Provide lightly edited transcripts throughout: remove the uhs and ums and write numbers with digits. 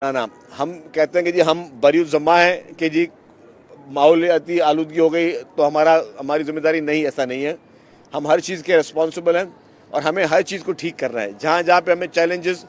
ना ना, हम कहते हैं कि जी हम बरी ज़म्मा हैं कि जी माहौलियाती आलूदगी हो गई तो हमारी जिम्मेदारी नहीं, ऐसा नहीं है। हम हर चीज़ के रिस्पॉन्सिबल हैं और हमें हर चीज़ को ठीक करना है। जहाँ जहाँ पे हमें चैलेंजेस,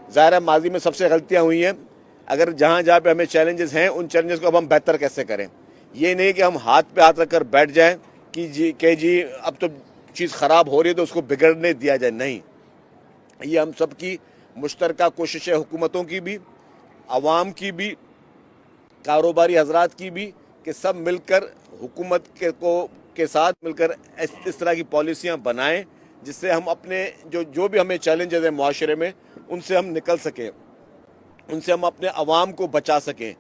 ज़ाहिर है माजी में सबसे गलतियाँ हुई हैं, अगर जहाँ जहाँ पे हमें चैलेंजेस हैं उन चैलेंजेस को अब हम बेहतर कैसे करें। ये नहीं कि हम हाथ पे हाथ रख कर बैठ जाएँ कि जी अब तो चीज़ ख़राब हो रही है तो उसको बिगड़ने दिया जाए, नहीं। ये हम सब की मुश्तरका कोशिश है, हुकूमतों की भी, आवाम की भी, कारोबारी हजरात की भी, कि सब मिलकर हुकूमत के साथ मिलकर इस तरह की पॉलिसियाँ बनाएं जिससे हम अपने जो भी हमें चैलेंजेस हैं मुआशरे में उनसे हम निकल सकें, उनसे हम अपने अवाम को बचा सकें।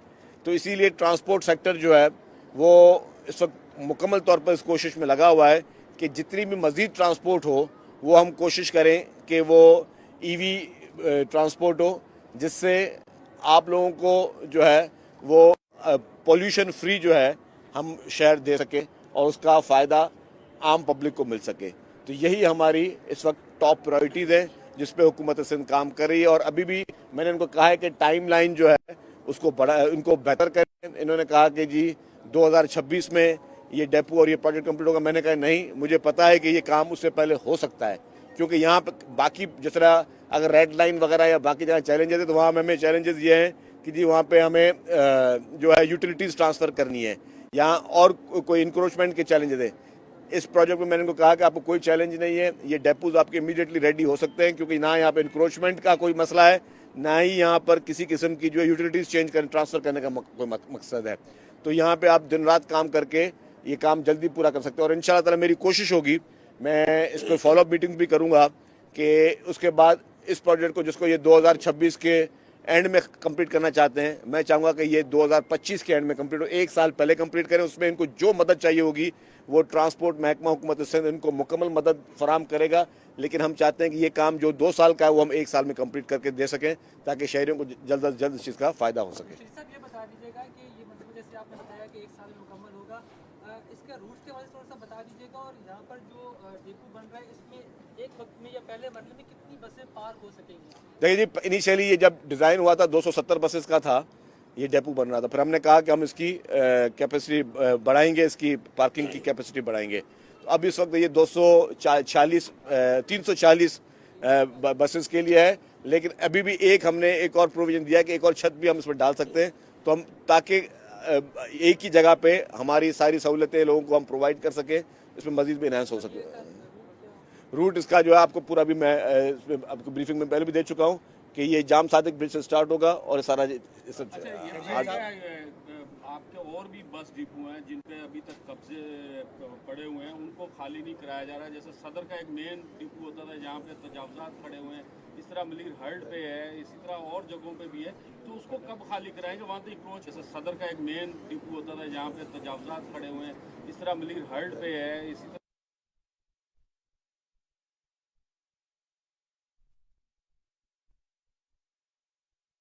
तो इसीलिए ट्रांसपोर्ट सेक्टर जो है वो इस वक्त मुकम्मल तौर पर इस कोशिश में लगा हुआ है कि जितनी भी मज़ीद ट्रांसपोर्ट हो वो हम कोशिश करें कि वो ईवी ट्रांसपोर्ट हो, जिससे आप लोगों को जो है वो पोल्यूशन फ्री जो है हम शहर दे सकें और उसका फ़ायदा आम पब्लिक को मिल सके। तो यही हमारी इस वक्त टॉप प्रायोरिटीज़ हैं जिस पे हुकूमत सिंध काम कर रही है। और अभी भी मैंने इनको कहा है कि टाइम लाइन जो है उसको इनको बेहतर करें। इन्होंने कहा कि जी 2026 में ये डेपो और ये प्रोजेक्ट कंप्लीट होगा। मैंने कहा नहीं, मुझे पता है कि ये काम उससे पहले हो सकता है, क्योंकि यहाँ पर बाकी जिस तरह अगर रेड लाइन वगैरह या बाकी जगह चैलेंजेस है तो वहाँ हमें चैलेंजेस ये हैं कि जी वहाँ पे हमें जो है यूटिलिटीज़ ट्रांसफ़र करनी है, यहाँ और कोई इंक्रोचमेंट के चैलेंजेस है। इस प्रोजेक्ट में मैंने उनको कहा कि आपको कोई चैलेंज नहीं है, ये डेपोज आपके इमीडिएटली रेडी हो सकते हैं, क्योंकि ना यहाँ पे इंक्रोचमेंट का कोई मसला है, ना ही यहाँ पर किसी किस्म की जो है यूटिलिटीज़ चेंज कर ट्रांसफ़र करने का कोई मकसद है। तो यहाँ पे आप दिन रात काम करके ये काम जल्दी पूरा कर सकते हैं। और इंशाअल्लाह ताला मेरी कोशिश होगी, मैं इस पर फॉलोअप मीटिंग भी करूँगा कि उसके बाद इस प्रोजेक्ट को, जिसको ये 2026 के एंड में कंप्लीट करना चाहते हैं, मैं चाहूँगा कि ये 2025 के एंड में कंप्लीट हो, एक साल पहले कंप्लीट करें। उसमें इनको जो मदद चाहिए होगी वो ट्रांसपोर्ट महकमा हुकूमत सिंध इनको मुकम्मल मदद फराम करेगा। लेकिन हम चाहते हैं कि ये काम जो 2 साल का है वो हम 1 साल में कंप्लीट करके दे सकें, ताकि शहरियों को जल्द से जल्द इस चीज़ का फ़ायदा हो सके। साहब ये बता दीजिएगा कि ये मतलब जैसे आपने बताया कि 1 साल में मुकम्मल होगा, इसका रूट के बारे में थोड़ा सा बता दीजिएगा। और यहाँ पर जो डेपो बन रहा है इसमें एक वक्त में या पहले मरहले में कितनी बसें पार हो सकेंगी? देखिए जी, इनिशियली ये जब डिज़ाइन हुआ था 270 बसेस का था ये डेपो बन रहा था। फिर हमने कहा कि हम इसकी कैपेसिटी बढ़ाएंगे, इसकी पार्किंग की कैपेसिटी बढ़ाएंगे। तो अब इस वक्त ये 340 बसेस के लिए है। लेकिन अभी भी हमने एक और प्रोविजन दिया है कि एक और छत भी हम इसमें डाल सकते हैं, तो हम ताकि एक ही जगह पे हमारी सारी सहूलतें लोगों को हम प्रोवाइड कर सकें, इसमें मजीद भी इन्हांस हो सके। रूट इसका जो है आपको पूरा भी मैं इसमें आपको ब्रीफिंग में पहले भी दे चुका हूँ कि ये जाम सादिक ब्रिज से स्टार्ट होगा और सारा आपके और भी बस डिपो हैं जिन पे अभी तक कब्जे पड़े हुए हैं, उनको खाली नहीं कराया जा रहा है। जैसे सदर का एक मेन डिपो होता था जहाँ पे तजावजात खड़े हुए हैं, इस तरह मलिर हर्ड पे है, इसी तरह और जगहों पे भी है, तो उसको कब खाली कराएंगे? वहाँ तो इंक्रोच, जैसे सदर का एक मेन डिपो होता था जहाँ पे तजावजात खड़े हुए हैं, इस तरह मलिर हर्ड पे है, इसी तरह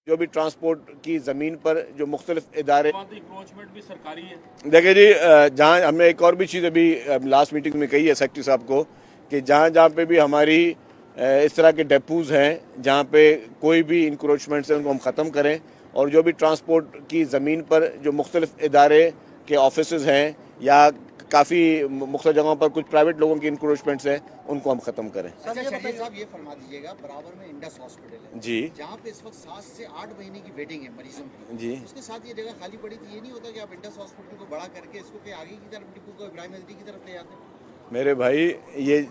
जो भी ट्रांसपोर्ट की ज़मीन पर जो मुख्तलिफ इदारे, वहाँ तो इंक्रोचमेंट भी सरकारी है। देखिए जी, जहाँ हमने एक और भी चीज़ अभी लास्ट मीटिंग में कही है सेक्रेटरी साहब को कि जहाँ जहाँ पे भी हमारी इस तरह के डेपोज हैं जहाँ पे कोई भी इंक्रोचमेंट्स हैं उनको हम ख़त्म करें, और जो भी ट्रांसपोर्ट की ज़मीन पर जो मुख्तलिफ इदारे के ऑफिसेज़ हैं या काफ़ी मुख्तलिफ जगहों पर कुछ प्राइवेट लोगों की इंक्रोचमेंट्स हैं उनको हम ख़त्म करें। अच्छा शरीफ साहब ये फरमा दीजिएगा, बराबर में इंडस हॉस्पिटल है जी, जहाँ पे इस वक्त 7 से 8 महीने की वेटिंग है मरीजों की जी, उसके साथ ये जगह खाली पड़ी थी। ये नहीं होता कि आप इंडस हॉस्पिटल को बड़ा करके इसको के आगे की तरफ डिपो को इब्राहिम नजदी की तरफ ले जाते हैं? मेरे भाई ये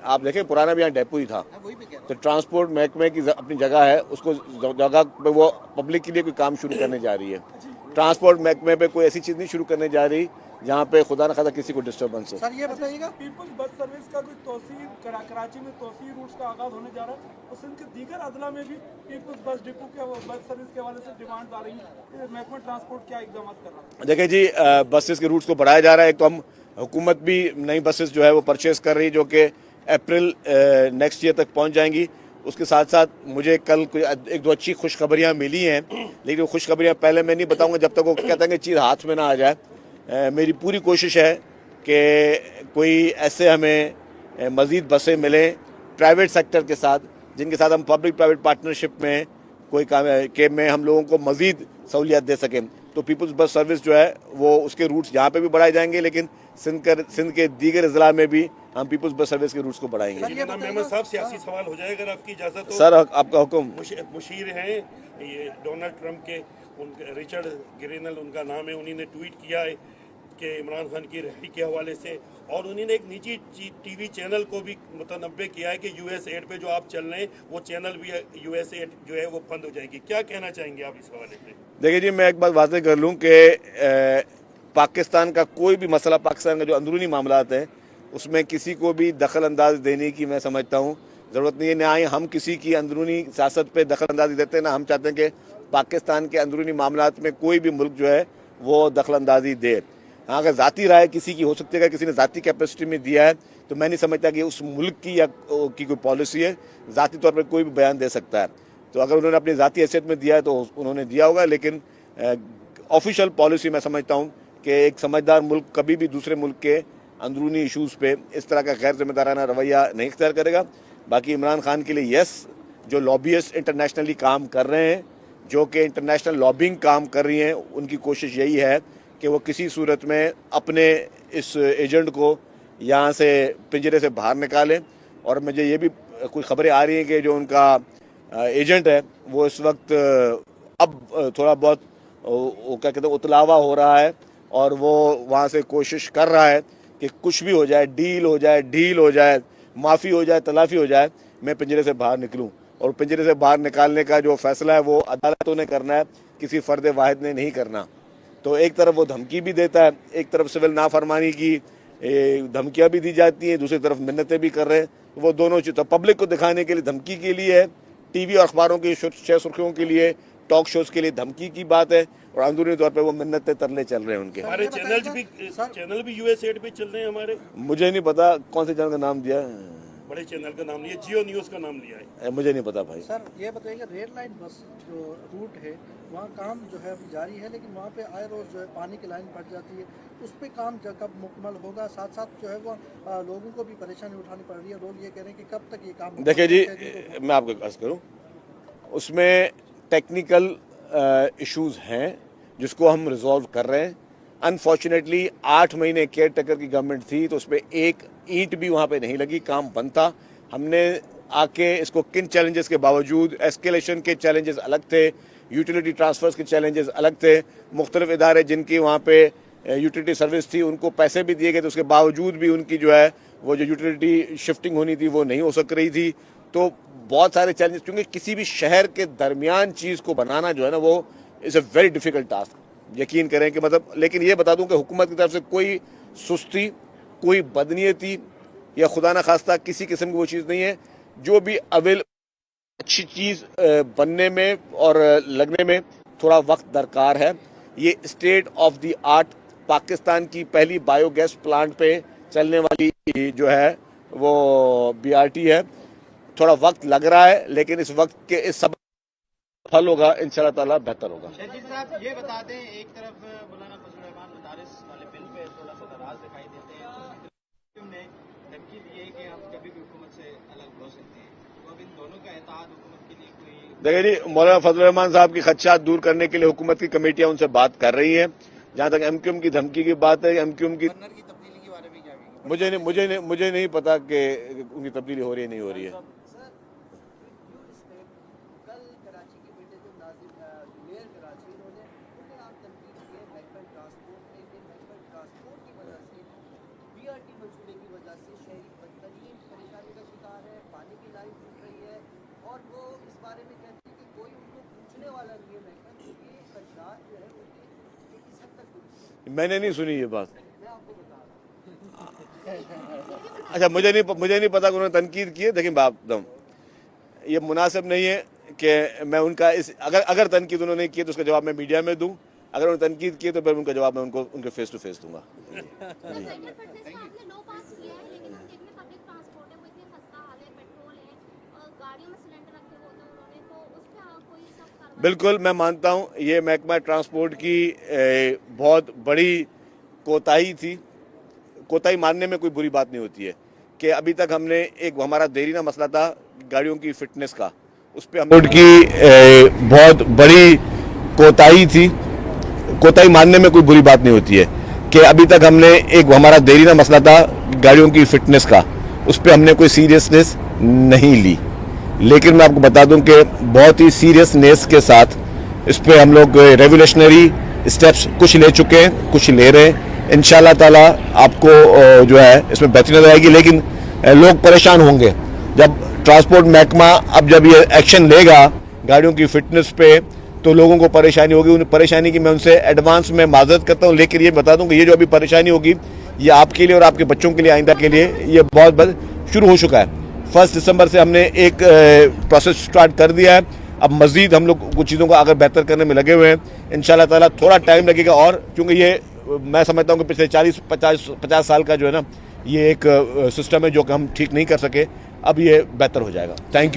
आप देखें, पुराना भी यहाँ डेपो ही था, वही पे कह रहा तो ट्रांसपोर्ट महकमे की अपनी जगह है, उसको जगह पे वो पब्लिक के लिए कोई काम शुरू करने जा रही है। ट्रांसपोर्ट महकमे पे कोई ऐसी चीज़ नहीं शुरू करने जा रही जहाँ पे खुदा न खादा किसी को डिस्टर्बेंस हो। सर ये बताइएगा, पीपल्स बस सर्विस का कोई तोसी कराची में तोसी रूट्स का आगाज होने जा रहा है और सिंध के दीगर अदला में भी पीपल्स बस डिपो के बस सर्विस के हवाले से डिमांड आ रही है। महकमा ट्रांसपोर्ट क्या इकदाम कर रहा है? देखिए जी, बसेस के रूट्स को बढ़ाया जा रहा है। एक तो हम हुकूमत भी नई बसेस जो है वो परचेज़ कर रही है जो कि अप्रैल नेक्स्ट ईयर तक पहुँच जाएंगी। उसके साथ साथ मुझे कल एक दो अच्छी खुशखबरियाँ मिली हैं, लेकिन वो खुशखबरियाँ पहले मैं नहीं बताऊँगा जब तक वो कहते हैं कि चीज़ हाथ में ना आ जाए। मेरी पूरी कोशिश है कि कोई ऐसे हमें मज़ीद बसें मिलें प्राइवेट सेक्टर के साथ, जिनके साथ हम पब्लिक प्राइवेट पार्टनरशिप में कोई काम है कि में हम लोगों को मज़ीद सहूलियत दे सकें, तो पीपल्स बस सर्विस जो है वो उसके रूट्स यहाँ पे भी बढ़ाए जाएंगे, लेकिन सिंध के दीगर अजला में भी हम पीपल्स बस सर्विस के रूट्स को बढ़ाएंगे। जनाब मेमन साहब, सियासी सवाल हो जाएगा अगर आपकी इजाज़त हो। सर आपका हुक्म। मुशीर हैं ये डोनाल्ड ट्रंप के, उनके रिचर्ड ग्रेनल उनका नाम है, उन्हीं ने ट्वीट किया है कि इमरान खान की रिहाई के हवाले से, और उन्होंने एक निजी टीवी चैनल को भी मुतनब्बे किया है कि यूएस एड पे जो आप चल रहे हैं वो चैनल भी यूएस एड जो है वो बंद हो जाएगी। क्या कहना चाहेंगे आप इस हवाले से? देखिए जी, मैं एक बात वाज़ेह कर लूँ कि पाकिस्तान का कोई भी मसला, पाकिस्तान का जो अंदरूनी मामलात हैं उसमें किसी को भी दखल अंदाज देने की मैं समझता हूँ ज़रूरत नहीं है। ना ही हम किसी की अंदरूनी सियासत पे दखल अंदाजी देते हैं, ना हम चाहते हैं कि पाकिस्तान के अंदरूनी मामलात में कोई भी मुल्क जो है वो दखल अंदाजी दे। हाँ, अगर ज़ाती राय किसी की हो सकती है, अगर किसी ने ज़ाती कैपेसिटी में दिया है तो मैं नहीं समझता कि उस मुल्क की या की कोई पॉलिसी है, ज़ाती तौर पर कोई भी बयान दे सकता है। तो अगर उन्होंने अपनी ज़ाती हैसियत में दिया है तो उन्होंने दिया होगा, लेकिन ऑफिशियल पॉलिसी मैं समझता हूँ कि एक समझदार मुल्क कभी भी दूसरे मुल्क के अंदरूनी इशूज़ पे इस तरह का गैर जिम्मेदाराना रवैया नहीं इख्तियार करेगा। बाकी इमरान खान के लिए यस, जो लॉबियस्ट इंटरनेशनली काम कर रहे हैं, जो कि इंटरनेशनल लॉबिंग काम कर रही हैं, उनकी कोशिश यही है कि वो किसी सूरत में अपने इस एजेंट को यहाँ से पिंजरे से बाहर निकालें। और मुझे ये भी कुछ खबरें आ रही हैं कि जो उनका एजेंट है वो इस वक्त अब थोड़ा बहुत वो क्या कहते हैं उतलावा हो रहा है, और वो वहाँ से कोशिश कर रहा है कि कुछ भी हो जाए, डील हो जाए, माफ़ी हो जाए, तलाफ़ी हो जाए, मैं पिंजरे से बाहर निकलूँ। और पिंजरे से बाहर निकालने का जो फैसला है वो अदालतों ने करना है, किसी फ़र्द वाहिद ने नहीं करना। तो एक तरफ वो धमकी भी देता है, एक तरफ सिविल नाफरमानी की धमकियाँ भी दी जाती हैं, दूसरी तरफ मिन्नतें भी कर रहे हैं। वो दोनों चीज़ तो पब्लिक को दिखाने के लिए धमकी के लिए है, टीवी और अखबारों की छह सुर्खियों के लिए, टॉक शोज़ के लिए धमकी की बात है, और अंदरूनी तौर पे वो मिन्नतें तरले चल रहे हैं उनके। हमारे चैनल भी यूएस एड पे चल रहे हैं हमारे। मुझे नहीं पता कौन से चैनल का नाम दिया है, बड़े चैनल का नाम लिया, जियो न्यूज़ का नाम लिया है, मुझे नहीं पता भाई। सर ये बताइए, रेड लाइन बस जो रूट है वहाँ काम जो है अभी जारी है, लेकिन वहाँ पे आए रोज़ जो है पानी की लाइन बढ़ जाती है, उस पर काम कब मुकम्मल होगा? साथ साथ जो है वो लोगों को भी परेशानी उठानी पड़ रही है, लोग ये कह रहे हैं कि कब तक ये काम। देखिए जी, मैं आपको अर्ज करूँ, उसमें टेक्निकल इश्यूज़ हैं जिसको हम रिजॉल्व कर रहे हैं। अनफॉर्चुनेटली 8 महीने केयर टेकर की गवर्नमेंट थी तो उसमें एक ईंट भी वहाँ पे नहीं लगी, काम बंद था। हमने आके इसको किन चैलेंजेस के बावजूद, एस्केलेशन के चैलेंजेस अलग थे, यूटिलिटी ट्रांसफर्स के चैलेंजेस अलग थे, मुख्तलिफ इदारे जिनकी वहाँ पे यूटिलिटी सर्विस थी उनको पैसे भी दिए गए, तो उसके बावजूद भी उनकी जो है वो जो यूटिलिटी शिफ्टिंग होनी थी वो नहीं हो सक रही थी। तो बहुत सारे चैलेंजेस, क्योंकि किसी भी शहर के दरमियान चीज़ को बनाना जो है ना वो is a very difficult task, यकीन करें कि मतलब। लेकिन ये बता दूं कि हुकूमत की तरफ से कोई सुस्ती, कोई बदनीयती या खुदा न खास्ता किसी किस्म की वो चीज़ नहीं है। जो भी अच्छी चीज़ बनने में और लगने में थोड़ा वक्त दरकार है। ये state of the art Pakistan की पहली बायोगैस प्लांट पे चलने वाली जो है वो BRT है। थोड़ा वक्त लग रहा है, लेकिन इस वक्त के इस सब फल होगा इंशाल्लाह ताला, बेहतर होगा। शहजीद साहब ये बता दें, एक तरफ मौलाना फजल रहमान मदारिस वाले बिल पे थोड़ा सा नाराज दिखाई देते हैं, ने धमकी दी है कि हम कभी भी हुकूमत से अलग हो सकते हैं, तो अब इन दोनों का एतहाद हुकूमत के लिए कोई? देखिए जी, मौलाना फजल रहमान साहब की खदशात दूर करने के लिए हुकूमत की कमेटियां उनसे बात कर रही हैं। जहां तक MQM की धमकी की बात है, MQM की तब्दीली के बारे में क्या मुझे नहीं पता कि उनकी तब्दीली हो रही है नहीं हो रही है। कल कराची के बेटे जो मेयर कराची, उन्होंने आप तनकीद किए महकमा ट्रांसपोर्ट की वजह से, BRT मंसूबे की वजह से शहरी बदतरीन परेशानी का शिकार है, पानी की लाइन टूट रही है, और वो इस बारे में कहते हैं कि कोई उनको पूछने वाला नहीं है महकमा, तो ये खदशात जो है उनके किस हद तक दुरुस्त है? मैंने नहीं सुनी ये बात। मैं आपको बता रहा हूँ। अच्छा, मुझे नहीं पता कि उन्होंने तनकीद की है। देखिए बाप, ये मुनासिब नहीं है कि मैं उनका अगर तनकीद उन्होंने की तो उसका जवाब मैं मीडिया में दूं। अगर उन्होंने तनकीद की तो फिर उनका जवाब मैं उनके फेस टू फेस दूंगा। बिल्कुल, मैं मानता हूं ये महकमा ट्रांसपोर्ट की बहुत बड़ी कोताही थी। कोताही मानने में कोई बुरी बात नहीं होती है कि अभी तक हमने हमारा देरीना मसला था गाड़ियों की फिटनेस का, उस पर हम की बहुत बड़ी कोताही थी। कोताही मानने में कोई बुरी बात नहीं होती है कि अभी तक हमने एक हमारा देरीना मसला था गाड़ियों की फिटनेस का, उस पर हमने कोई सीरियसनेस नहीं ली। लेकिन मैं आपको बता दूं कि बहुत ही सीरियसनेस के साथ इस पर हम लोग रेवोल्यूशनरी स्टेप्स कुछ ले चुके हैं, कुछ ले रहे हैं। इंशाल्लाह ताला आपको जो है इसमें बेहतरी नजर आएगी। लेकिन लोग परेशान होंगे जब ट्रांसपोर्ट महकमा अब जब ये एक्शन लेगा गाड़ियों की फिटनेस पे, तो लोगों को परेशानी होगी। उन परेशानी की मैं उनसे एडवांस में माजरत करता हूँ। लेकिन ये बता दूं कि ये जो अभी परेशानी होगी ये आपके लिए और आपके बच्चों के लिए, आइंदा के लिए ये बहुत शुरू हो चुका है। 1 दिसंबर से हमने एक प्रोसेस स्टार्ट कर दिया है। अब मजीद हम लोग कुछ चीज़ों को अगर बेहतर करने में लगे हुए हैं। इंशाल्लाह ताला थोड़ा टाइम लगेगा, और क्योंकि ये मैं समझता हूँ कि पिछले 40-50 साल का जो है ना ये एक सिस्टम है जो कि हम ठीक नहीं कर सके। अब ये बेहतर हो जाएगा। Thank you.